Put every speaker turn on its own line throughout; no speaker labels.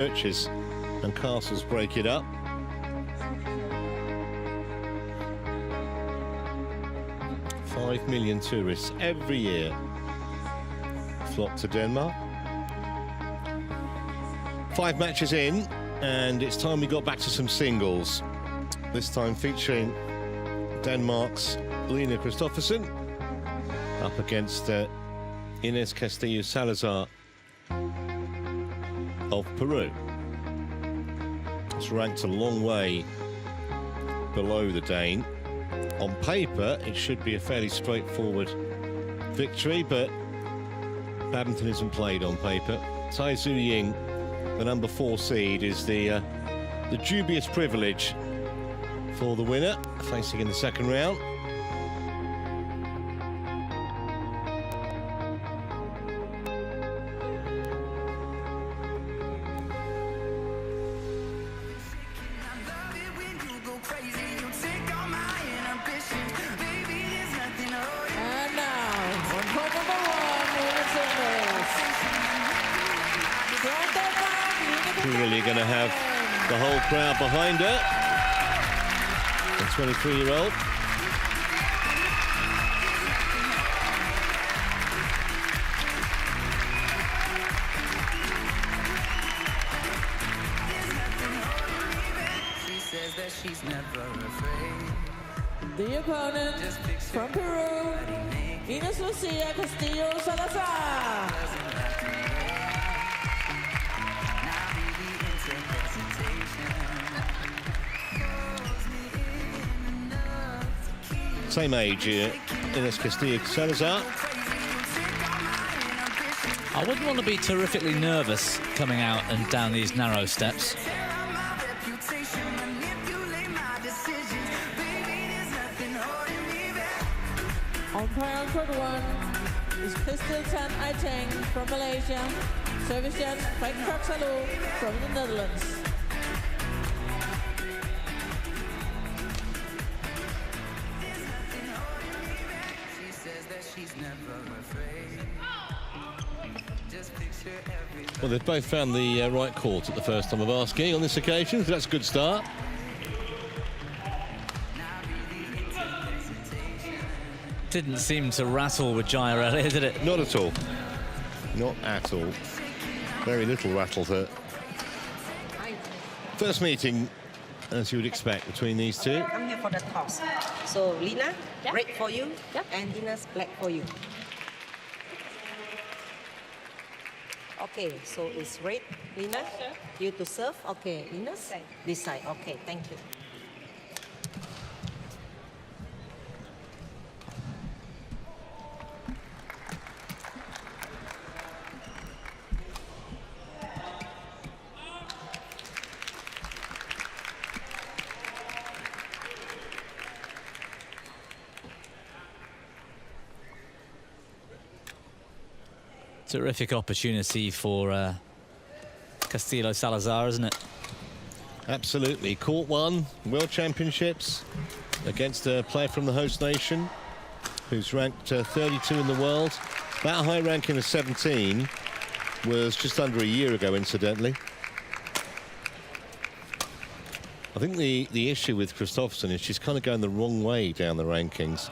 churches and castles break it up. $5 million tourists every year flock to Denmark. 5 matches in, and it's time we got back to some singles. This time featuring Denmark's Line Christophersen up against Ines Castillo Salazar of Peru. It's ranked a long way below the Dane. On paper, it should be a fairly straightforward victory, but badminton isn't played on paper. Tai Tzu Ying, the number 4 seed, is the dubious privilege for the winner, facing in the second round. Really going to have the whole crowd behind her. The 23-year-old.
She says that she's never afraid.
The opponent from Peru, Ines Lucia Castillo Salazar.
Same age, Ines Castillo Salazar.
I wouldn't want to be terrifically nervous coming out and down these narrow steps.
Umpire on court 1 is Christophersen from Malaysia. Service judge Christophersen from the Netherlands.
Well, they've both found the right court at the first time of asking on this occasion, so that's a good start.
Didn't seem to rattle with Jaya earlier, did it?
Not at all. Not at all. Very little rattle to first meeting, as you would expect, between these two.
I'm here for the toss. So, Lina, red for you, and Ines, black for you. Okay, so it's red, Lina. You to serve. Okay, Ines, this side. Okay, thank you.
Terrific opportunity for Castillo Salazar, isn't it?
Absolutely. Court 1, World Championships, against a player from the host nation who's ranked 32 in the world. That high ranking of 17 was just under a year ago, incidentally. I think the issue with Christophersen is she's kind of going the wrong way down the rankings.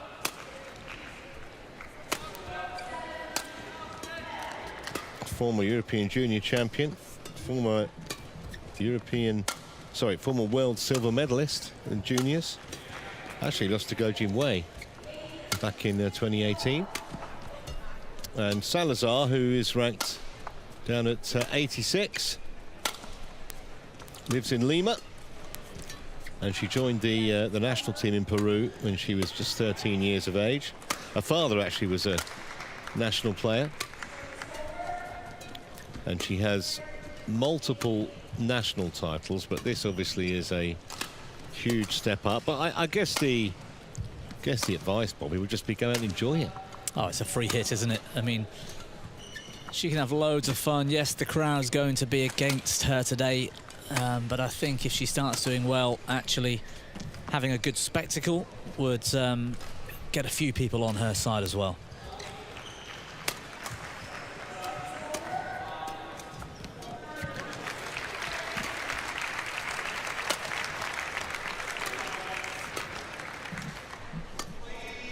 Former European junior champion, former world silver medalist in juniors. Actually lost to Go Jin Wei back in 2018. And Salazar, who is ranked down at 86, lives in Lima, and she joined the national team in Peru when she was just 13 years of age. Her father actually was a national player. And she has multiple national titles, but this obviously is a huge step up. But I guess the advice, Bobby, would just be go out and enjoy it.
Oh, it's a free hit, isn't it? I mean, she can have loads of fun. Yes, the crowd's going to be against her today, but I think if she starts doing well, actually having a good spectacle would get a few people on her side as well.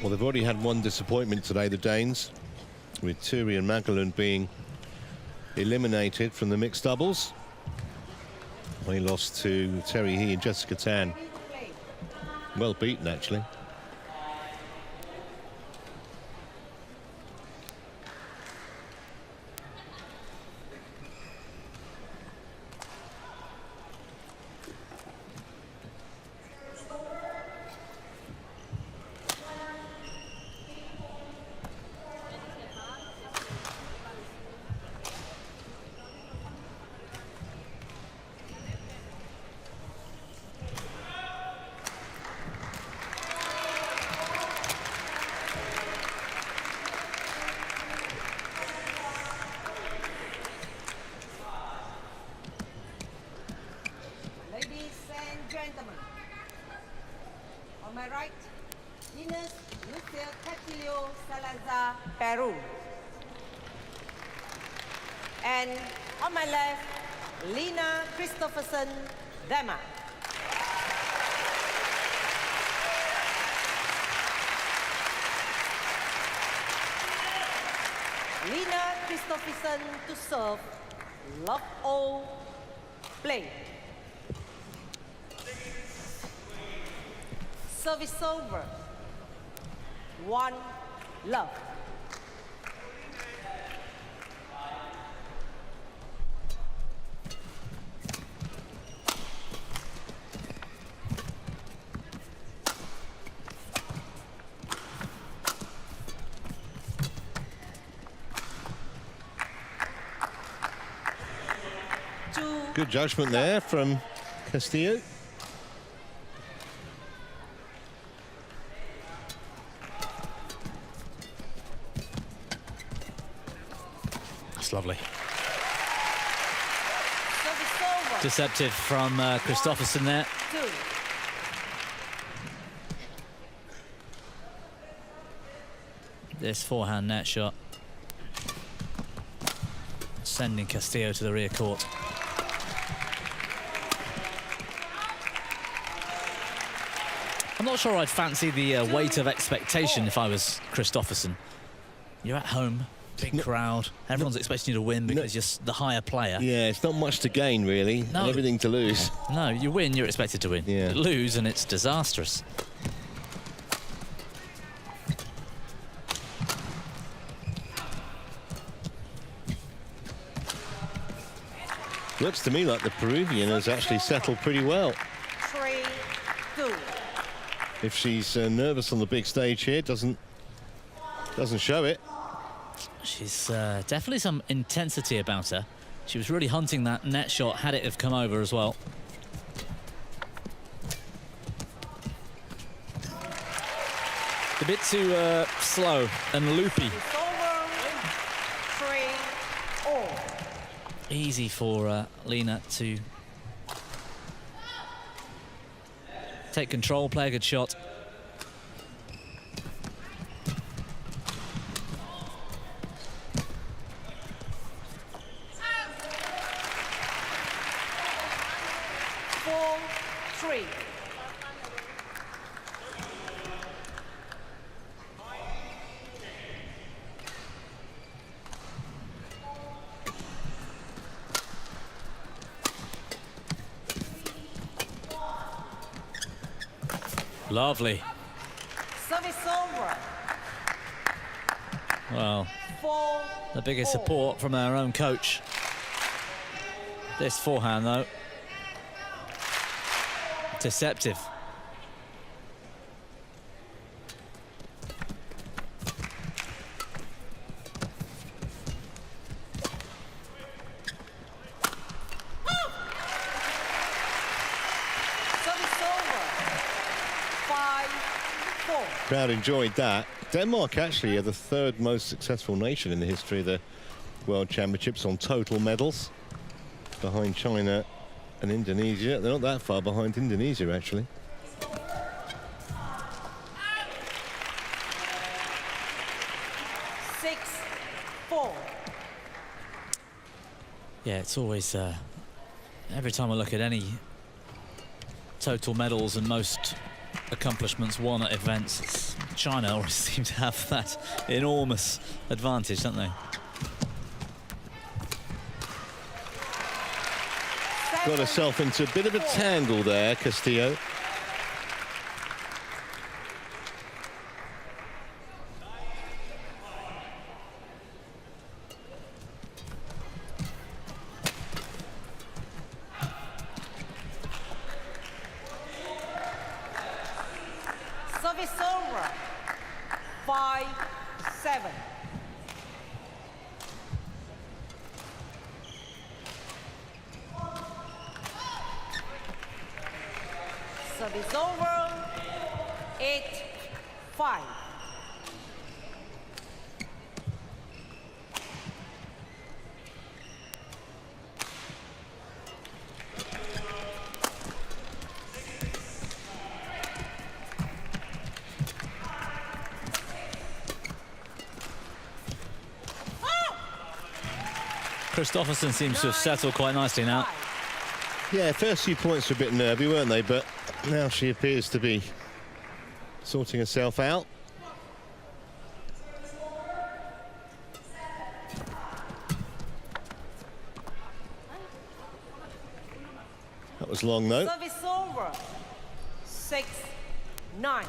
Well, they've already had one disappointment today, the Danes, with Turi and Magellan being eliminated from the mixed doubles. They lost to Terry He and Jessica Tan. Well beaten, actually.
On my right, Ines Lucia Castillo Salazar, Peru. And on my left, Lina Christophersen, Denmark. Lina Christophersen to serve, love all, play. Service over. 1 love.
Good judgment there from Castillo.
That's lovely. Deceptive from Christophersen there.
2.
This forehand net shot sending Castillo to the rear court. I'm not sure I'd fancy the weight of expectation if I was Christophersen. You're at home, big crowd, everyone's expecting you to win because you're the higher player.
Yeah, it's not much to gain, really, and everything to lose.
No, you win, you're expected to win.
Yeah.
You lose, and it's disastrous.
Looks to me like the Peruvian has actually settled pretty well.
3-2.
If she's nervous on the big stage here, doesn't show it.
She's definitely some intensity about her. She was really hunting that net shot, had it have come over as well. A bit too slow and loopy.
It's over. 3-all.
Easy for Lina to take control, play a good shot. Lovely.
Service over.
Well, the biggest support from our own coach. This forehand, though, deceptive.
Crowd enjoyed that. Denmark actually are the third most successful nation in the history of the World Championships on total medals, behind China and Indonesia. They're not that far behind Indonesia, actually.
Yeah, it's always every time I look at any total medals and most accomplishments won at events. China always seem to have that enormous advantage, don't they?
Got herself into a bit of a tangle there, Castillo.
Service over. 5-7. Service over. 8-5.
Christophersen seems to have settled quite nicely now.
Yeah, first few points were a bit nervy, weren't they? But now she appears to be sorting herself out. That was long, though.
Service over. 6-9.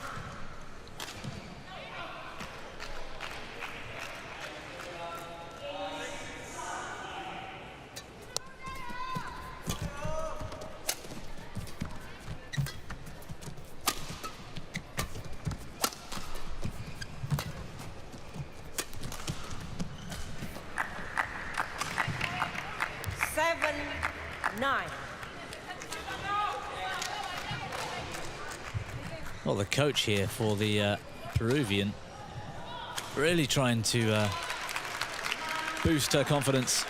Well, the coach here for the Peruvian really trying to boost her confidence.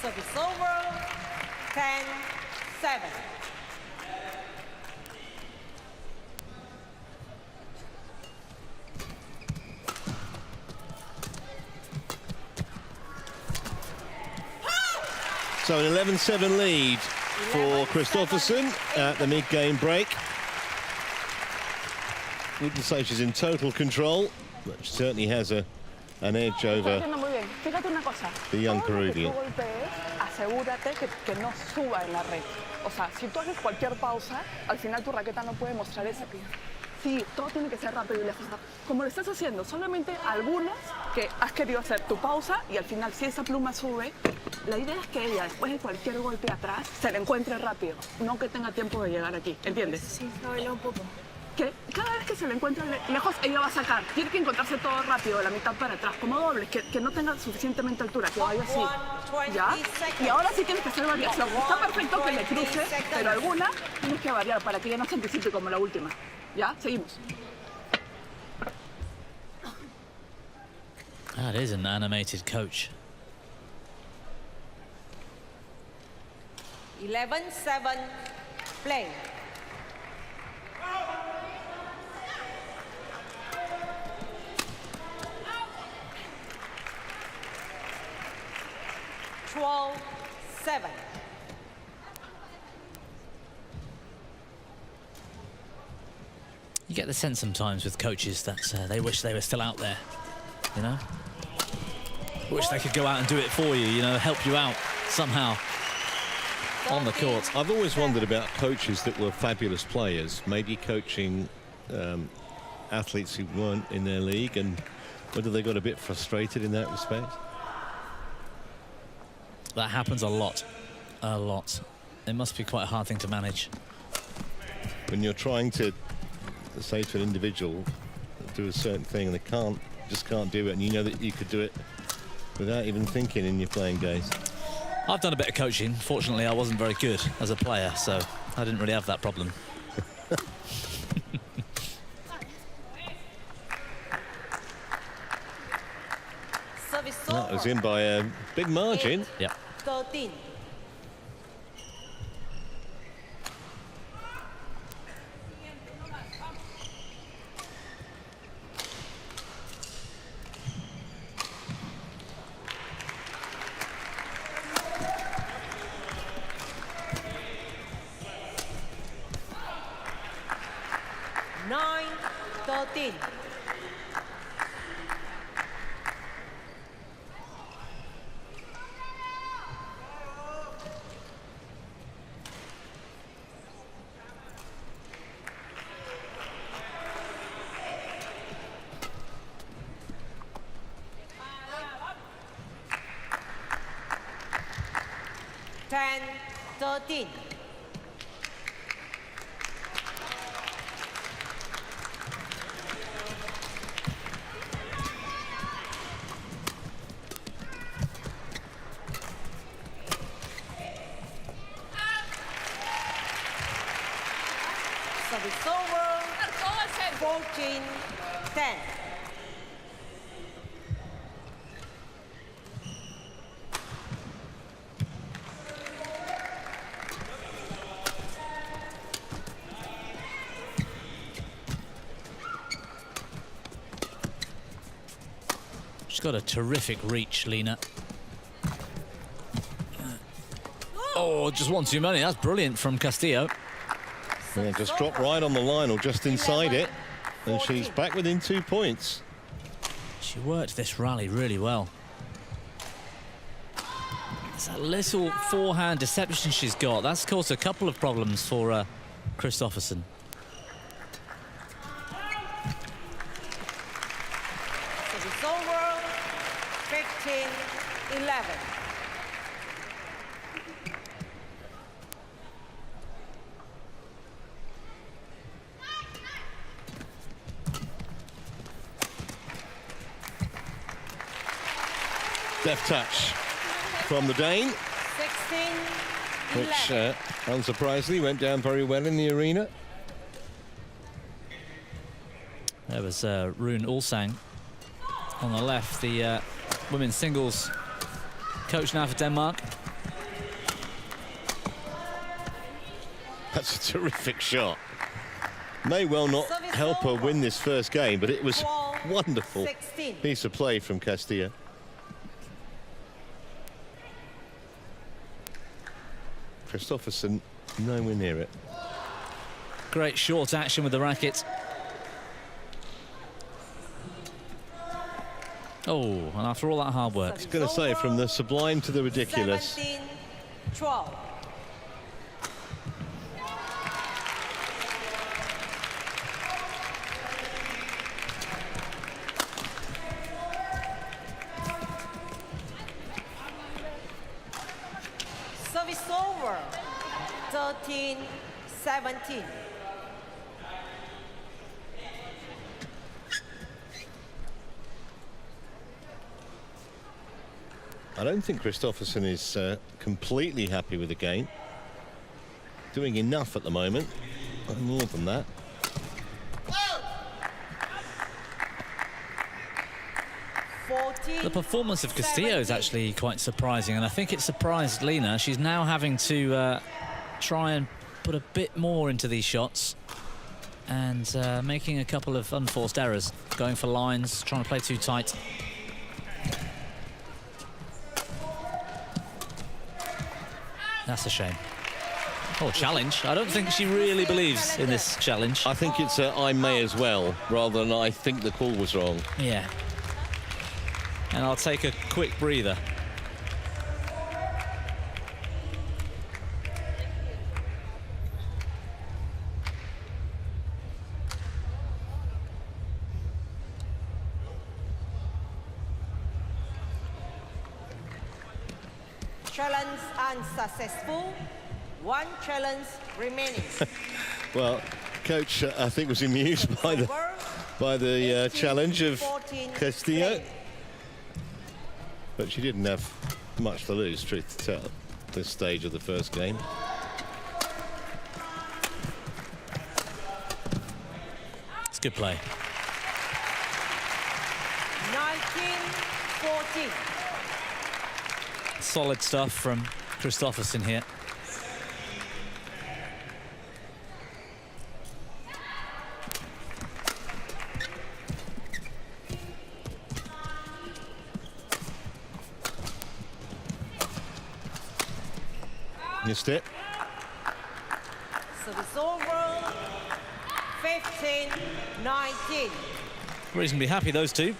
Service over. 10-7.
So an 11-7 lead for Christophersen at the mid-game break. Wouldn't say she's in total control, but she certainly has an edge over the young Peruvian.
Asegúrate que no suba en la red. O sea, si tú haces cualquier pausa, al final tu raqueta no puede mostrar ese pie. Sí, todo tiene que ser rápido y lejos. Como lo estás haciendo, solamente algunas que has querido hacer tu pausa y al final si esa pluma sube, la idea es que ella después de cualquier golpe atrás se la encuentre rápido, no que tenga tiempo de llegar aquí, ¿entiendes?
Sí, baila un poco.
Que cada vez que se la encuentre lejos, ella va a sacar. Tiene que encontrarse todo rápido, de la mitad para atrás, como dobles, que no tenga suficientemente altura, que vaya así. ¿Ya? Y ahora sí tienes que hacer variación. Está perfecto que le cruce, pero alguna tienes que variar para que ella no se anticipe como la última. ¿Ya? Seguimos.
That is an animated coach.
11-7. Play. Seven.
You get the sense sometimes with coaches that they wish they were still out there, you know? Wish they could go out and do it for you, you know, help you out somehow on the court.
I've always wondered about coaches that were fabulous players, maybe coaching athletes who weren't in their league, and whether they got a bit frustrated in that respect.
That happens a lot, a lot. It must be quite a hard thing to manage.
When you're trying to say to an individual, do a certain thing, and they just can't do it, and you know that you could do it without even thinking in your playing days.
I've done a bit of coaching. Fortunately, I wasn't very good as a player, so I didn't really have that problem.
That was in by a big margin.
Yeah.
13. 13. Ten, 13. Service over. 14, 10.
She's got a terrific reach, Lina. Oh, just one too many. That's brilliant from Castillo.
Yeah, just dropped right on the line or just inside it. And she's back within 2 points.
She worked this rally really well. It's that little forehand deception she's got. That's caused a couple of problems for Christophersen.
Service over. 15, 11.
Deft touch from the Dane,
16,
which
11.
unsurprisingly went down very well in the arena.
There was Rune Ulsang on the left, the women's singles coach now for Denmark.
That's a terrific shot. May well not help her win this first game, but it was wonderful
16.
piece of play from Castillo. Christophersen nowhere near it.
Great short action with the racket. Oh, and after all that hard work.
I was going to say, from the sublime to the ridiculous.
17, 12. Service over. 13, 17.
I don't think Christophersen is completely happy with the game. Doing enough at the moment, but more than that.
The performance of Castillo is actually quite surprising, and I think it surprised Lina. She's now having to try and put a bit more into these shots and making a couple of unforced errors, going for lines, trying to play too tight. That's a shame. Oh, challenge. I don't think she really believes in this challenge.
I think it's I may as well, rather than I think the call was wrong.
Yeah. And I'll take a quick breather.
Challenge unsuccessful. One challenge remaining.
Well, coach, I think, was amused by the challenge of Castillo, but she didn't have much to lose, truth to tell, at this stage of the first game.
It's good play.
19-14.
Solid stuff from Christophersen here.
Missed it.
Service over. 15-19.
Reasonably happy, those two.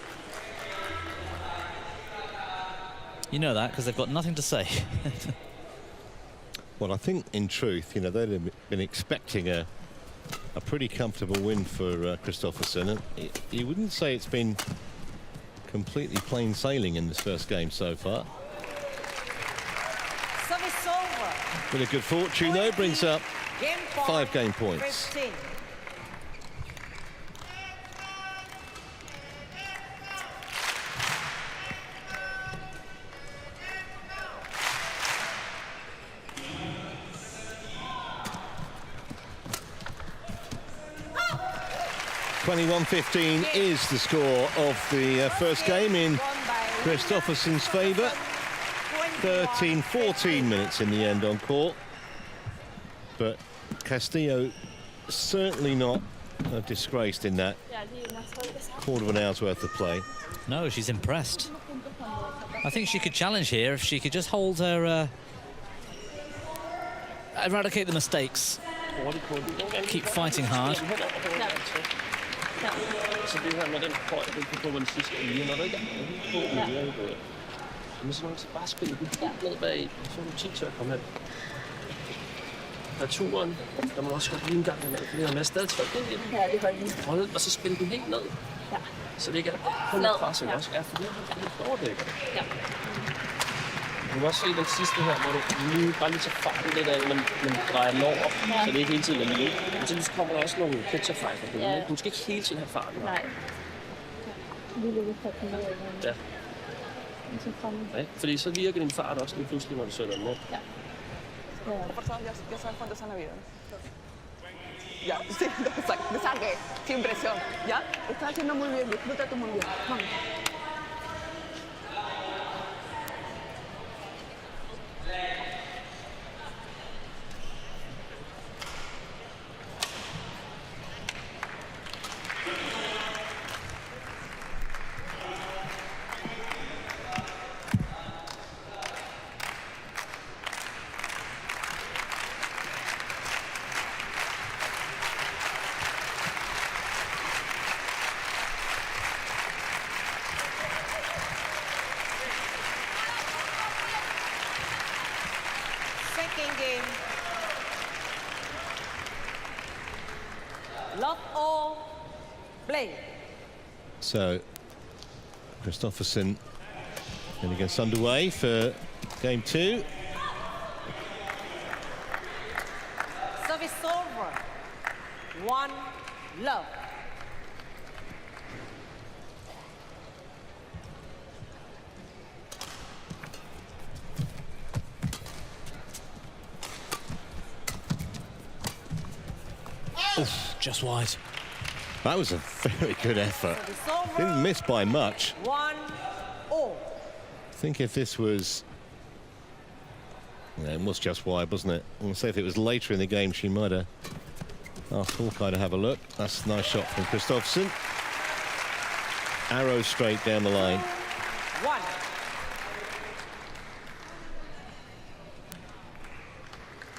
You know that because they've got nothing to say.
Well, I think in truth, you know, they'd have been expecting a pretty comfortable win for Christophersen. And you wouldn't say it's been completely plain sailing in this first game so far.
Service over.
Bit of good fortune though, brings up
Game point,
5 game points.
15.
(21-15) is the score of the first game in Christophersen's favour. 13-14 minutes in the end on court. But Castillo certainly not disgraced in that quarter of an hour's worth of play.
No, she's impressed. I think she could challenge here if she could just hold her... eradicate the mistakes. Keep fighting hard.
Så det her med den højde, det får man sidst i når der ikke er på miljøet. Men så skal bare spille den helt ned bag, så er du tid til at komme hen. Naturen, der må også godt lige en gang med, med stadig tryk ind i den.
Ja, det holder lige.
Hold, og så spille den helt ned.
Ja.
Så det ikke er kun pres, ikke også? Ja, for det overdækker.
Ja.
Du kan også se den sidste her, hvor du lige bare lige tager farten lidt af, men drejer den over, så det er ikke hele tiden lige. Men så kommer der også nogle pitcherfejl på den. Du skal ikke hele tiden have farten.
Nej.
Ja. Ja, fordi så virker din fart også lige pludselig, når du sætter den ned.
Ja. Ya sabes cuántos han habido. Ya, sí, de saque, sin presión. ¿Ya? Estás haciendo muy bien, disfruta tu mundial. Vamos.
Second game. Love all play.
So Christophersen going to get underway for game 2.
Service over. 1 love.
Oof, just wide.
That was a very good effort. Didn't miss by much.
1-0.
I think if this was... Yeah, it was just wide, wasn't it? I'm going to say if it was later in the game, she might have asked Hawkeye to have a look. That's a nice shot from Christophersen. Arrow straight down the line.
1.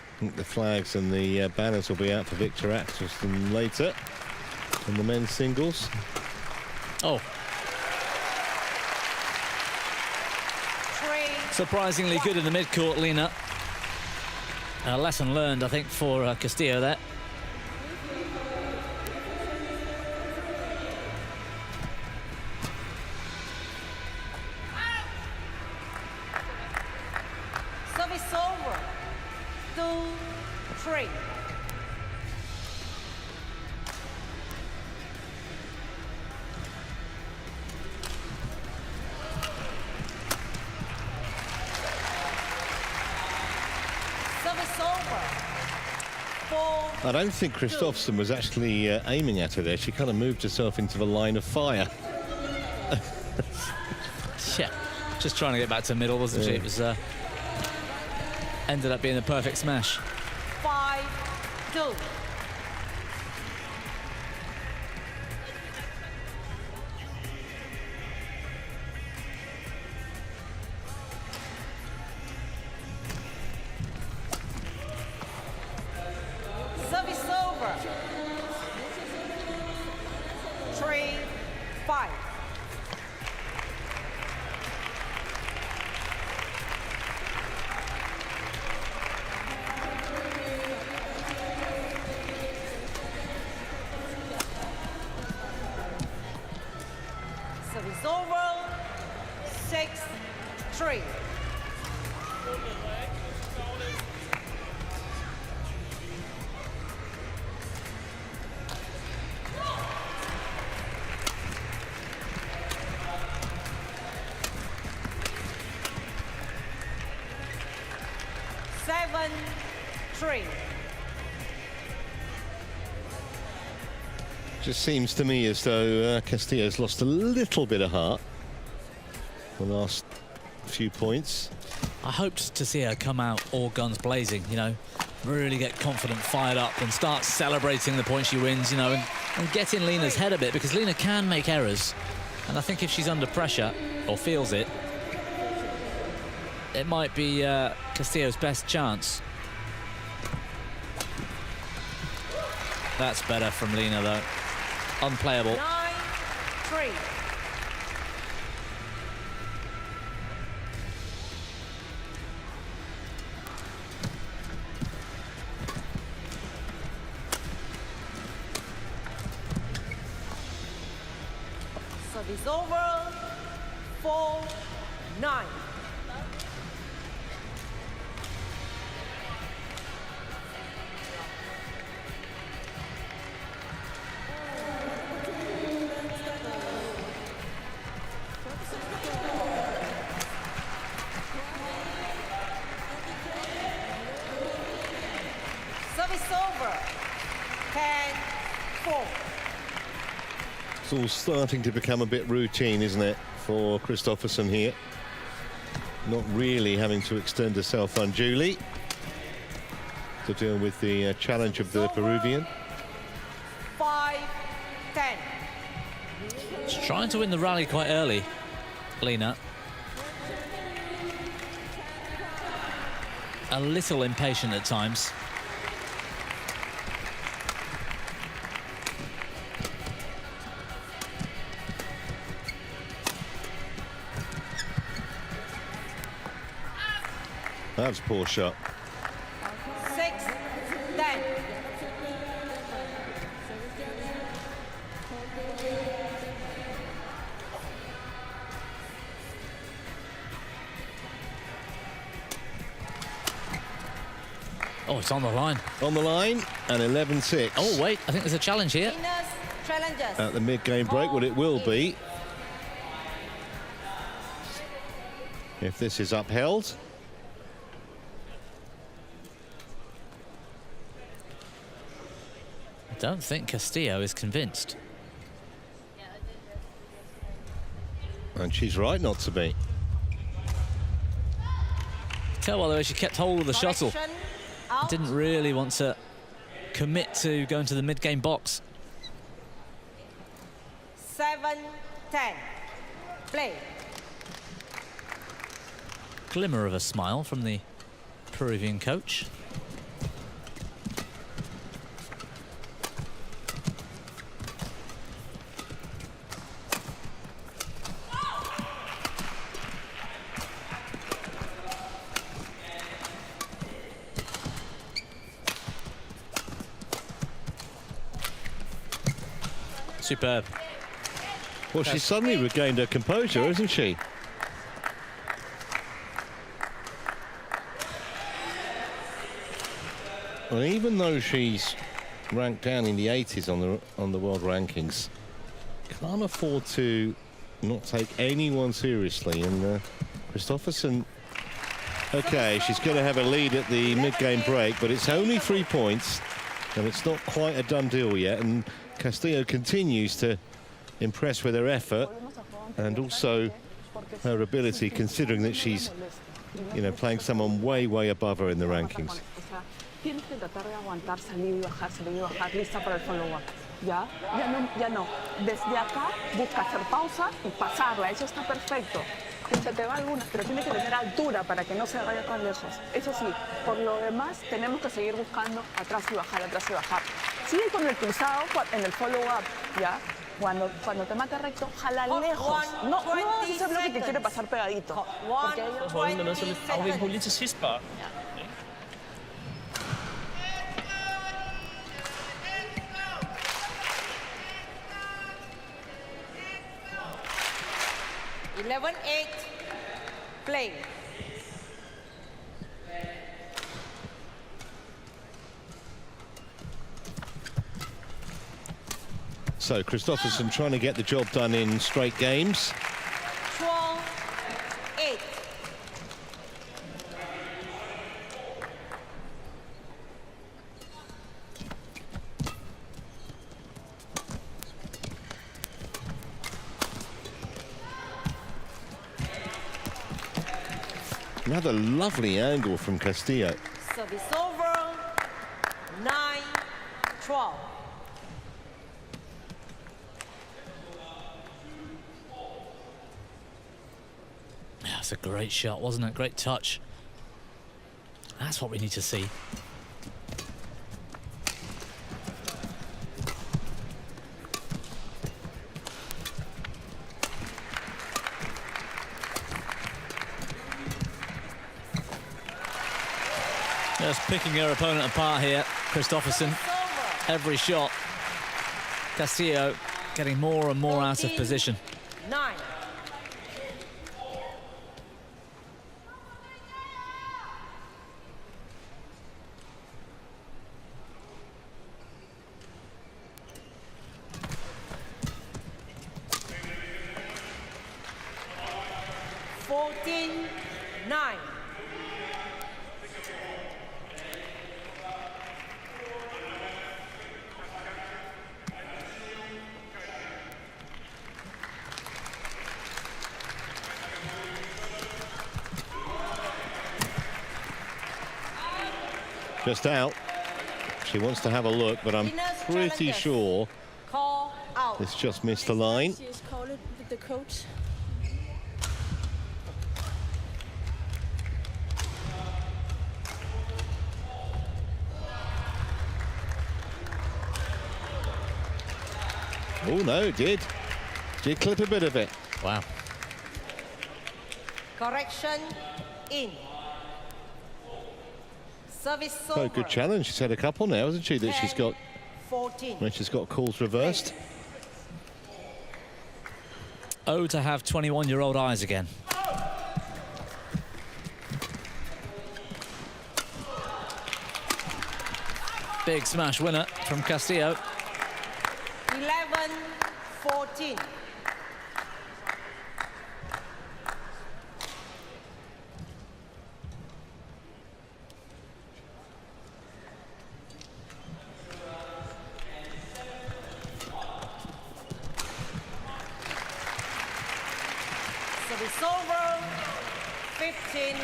I think the flags and the banners will be out for Victor Axelsen later in the men's singles.
Oh. Surprisingly good in the mid-court, Lena. A lesson learned, I think, for Castillo there.
Service over. 2-3. Service over. 4.
I don't think Christophersen was actually aiming at her there. She kind of moved herself into the line of fire.
Yeah, just trying to get back to the middle, wasn't she? It was ended up being a perfect smash.
5-2. Service over. 5. Service over. 6-3. Seven, 3.
Just seems to me as though Castillo's lost a little bit of heart the last few points.
I hoped to see her come out all guns blazing, you know, really get confident, fired up, and start celebrating the point she wins, you know, and get in Lena's head a bit, because Lena can make errors. And I think if she's under pressure, or feels it, it might be Castillo's best chance. That's better from Lena, though. Unplayable.
9-3. Service over. 4-9. Service over. 10-4.
It's all starting to become a bit routine, isn't it, for Christophersen here? Not really having to extend herself unduly to deal with the challenge of the Peruvian.
5-10.
She's trying to win the rally quite early, Lena. A little impatient at times.
That's a poor shot.
6-10.
Oh, it's on the line.
On the line, and 11-6.
Oh, wait, I think there's a challenge here.
Ines challenges.
At the mid-game break, what it will be, if this is upheld.
I don't think Castillo is convinced.
And she's right not to be.
Tell by the way she kept hold of the shuttle.
Correction. Out.
Didn't really want to commit to going to the mid-game box.
7-10. Play.
Glimmer of a smile from the Peruvian coach. Superb.
Well, she's suddenly regained her composure, isn't she? Well, even though she's ranked down in the 80s on the world rankings, can't afford to not take anyone seriously. And Christophersen, okay, she's going to have a lead at the mid-game break, but it's only 3 points, and it's not quite a done deal yet. And Castillo continues to impress with her effort and also her ability, considering that she's, you know, playing someone way, way above her in the rankings.
Tienes que tratar de aguantar, salir y bajar, lista para el follow-up. ¿Ya? Ya no. Desde acá, busca hacer pausa y pasarla. Eso está perfecto. Se te va algunas, pero tiene que tener altura para que no se vaya tan lejos. Eso sí, por lo demás, tenemos que seguir buscando atrás y bajar, atrás y bajar. Sigue con el cruzado en el follow-up, ¿ya? Cuando te mate recto, jala lejos. No hagas ese bloque que quiere pasar pegadito. Porque ella...
Så holde man også lidt afhængig på lige til sidst bare.
Ja.
11-8, play.
So Christophersen trying to get the job done in straight games.
12-8.
Another lovely angle from Castillo.
Service over. 9-12.
That's a great shot, wasn't it? Great touch. That's what we need to see. Just picking her opponent apart here, Christophersen. Every shot. Castillo getting more and more out of position.
9.
Just out. She wants to have a look, but I'm pretty sure
Call out.
this just missed the line.
She's called it with the coach.
Oh no, it did. Did clip a bit of it.
Wow.
Correction in. Service
Oh,
over.
good challenge. She's had a couple now, hasn't she? That she's got
14.
when she's got calls reversed.
Oh, to have 21-year-old eyes again. Big smash winner from Castillo.
11-14. Service over. 15-11.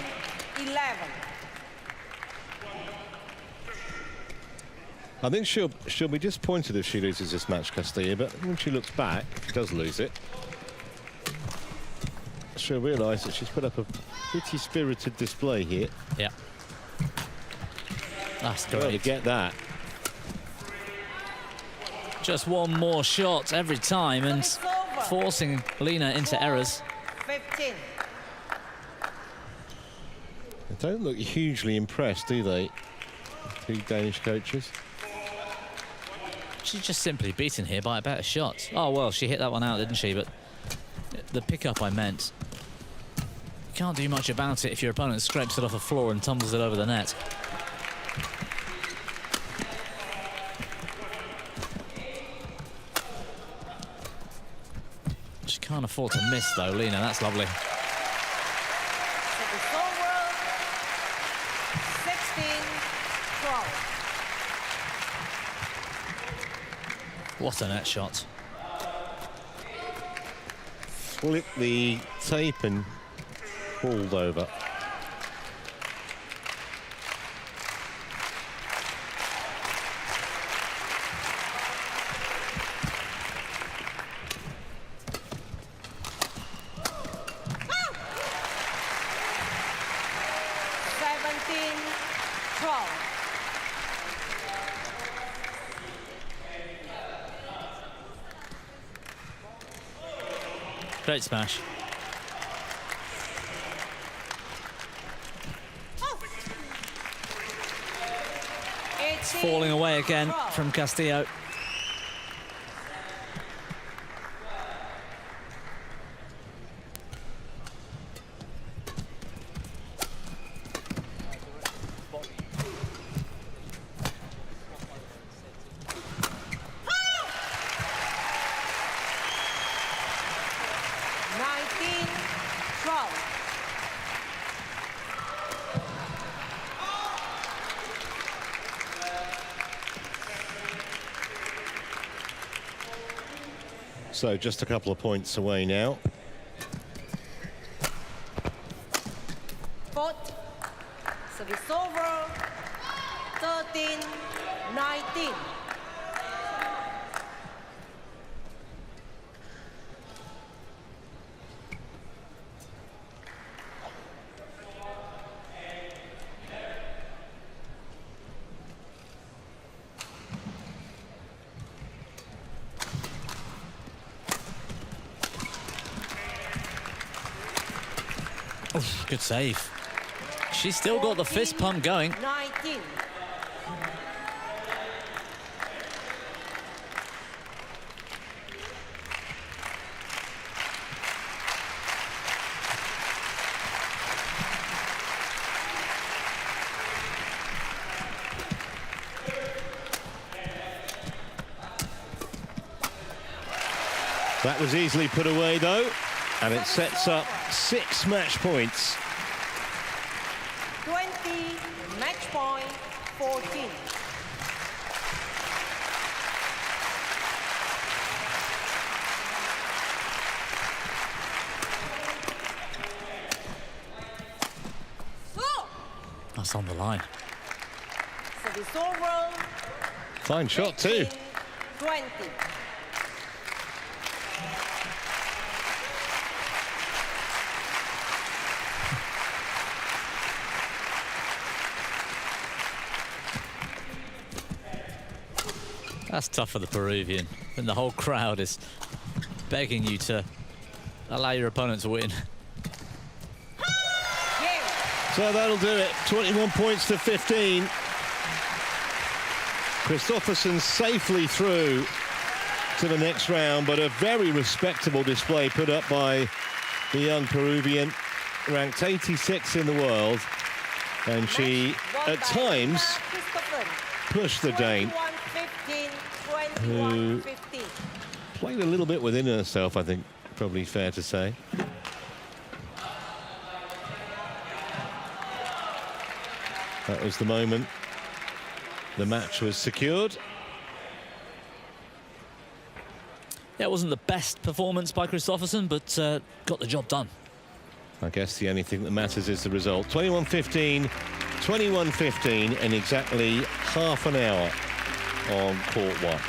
I think she'll be disappointed if she loses this match, Castillo, but when she looks back, she does lose it. She'll realise that she's put up a pretty spirited display here.
Yeah. That's
Well, to
great.
get that.
Just one more shot every time and forcing Lena into errors.
15.
They don't look hugely impressed, do they? Two Danish coaches.
She's just simply beaten here by a better shot. Oh, well, she hit that one out, didn't she? But the pickup I meant. You can't do much about it if your opponent scrapes it off the floor and tumbles it over the net. She can't afford to miss, though, Lena. That's lovely.
Service over. 16-12.
What a net shot.
Flip the tape and pulled over.
Great smash. Falling away again from Castillo.
So just a couple of points away now.
Fourth, service over, 13-19.
Good save. She's still got the fist pump going.
19.
That was easily put away though, and it sets up 6 match points.
20, match point 14.
That's on the line.
Service over.
Fine shot too.
20.
That's tough for the Peruvian, and the whole crowd is begging you to allow your opponent to win.
So that'll do it. 21 points to 15. Christophersen safely through to the next round, but a very respectable display put up by the young Peruvian, ranked 86 in the world, and she at times pushed the Dane, who played a little bit within herself, I think, probably fair to say. That was the moment the match was secured.
Yeah, it wasn't the best performance by Christophersen, but got the job done.
I guess the only thing that matters is the result. 21-15, 21-15 in exactly half an hour on court 1.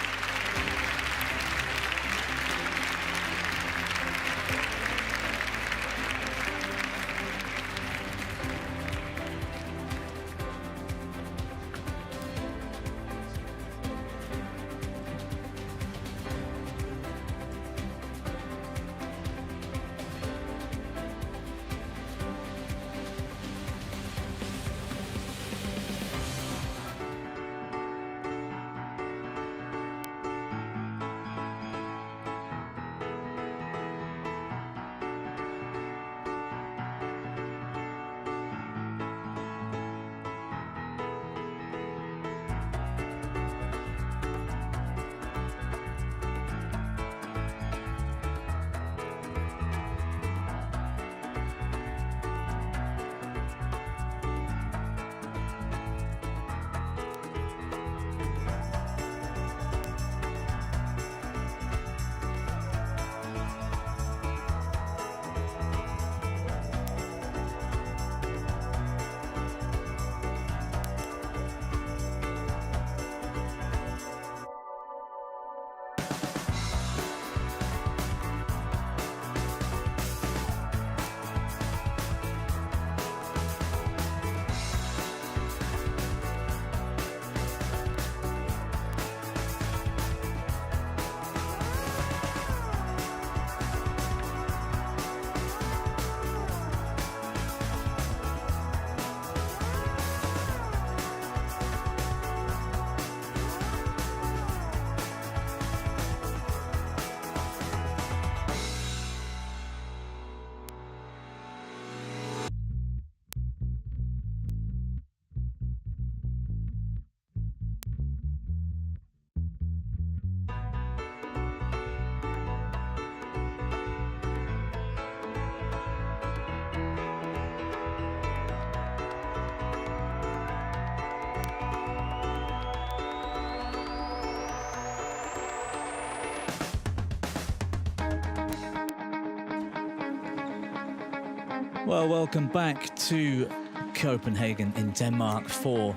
Well, welcome back to Copenhagen in Denmark for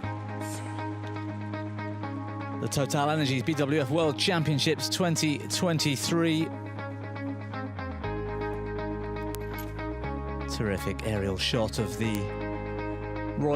the TotalEnergies BWF World Championships 2023. Terrific aerial shot of the Royal